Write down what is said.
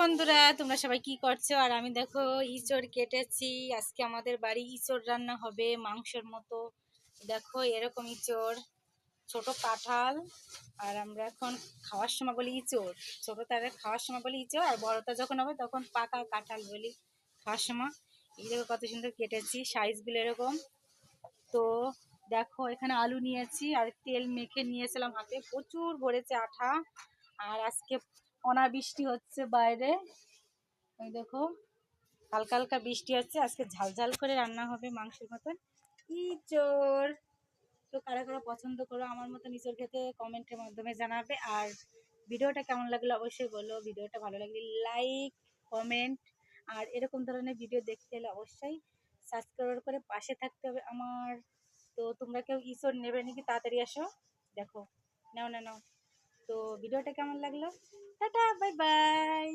বন্ধুরা, তোমরা সবাই কি করছো? আর আমি দেখো ইঁচড় কেটেছি। আজকে আমাদের বাড়ি ইঁচড় রান্না হবে মাংসের মতো। দেখো এরকম ইঁচড়, ছোট কাঁঠাল। আর আমরা এখন খাওয়ার সময় বলি ইঁচড়, ছোট তারা খাওয়ার সময় বলি ইঁচড়, আর বড়টা যখন হবে তখন পাকা কাঁঠাল বলি খাওয়ার সময়। এই দেখো কত সুন্দর কেটেছি, সাইজগুলো এরকম। তো দেখো এখানে আলু নিয়েছি আর তেল মেখে নিয়েছিলাম হাতে, প্রচুর ভরেছে আঠা। আর আজকে অনাবৃষ্টি হচ্ছে বাইরে, ওই দেখো হালকা হালকা বৃষ্টি হচ্ছে। আজকে ঝাল ঝাল করে রান্না হবে মাংসের মতন ইঁচড়। তো কারা কারা পছন্দ করো আমার মতন ইঁচড় খেতে কমেন্টের মাধ্যমে জানাবে। আর ভিডিওটা কেমন লাগলো অবশ্যই বলো। ভিডিওটা ভালো লাগলে লাইক, কমেন্ট। আর এরকম ধরনের ভিডিও দেখতে হলে অবশ্যই সাবস্ক্রাইব করে পাশে থাকতে হবে আমার। তো তোমরা কেউ ইঁচড় নেবে নাকি? তাড়াতাড়ি আসো, দেখো। নাও না নাও। তো ভিডিওটা কেমন লাগলো? Tata, bye bye.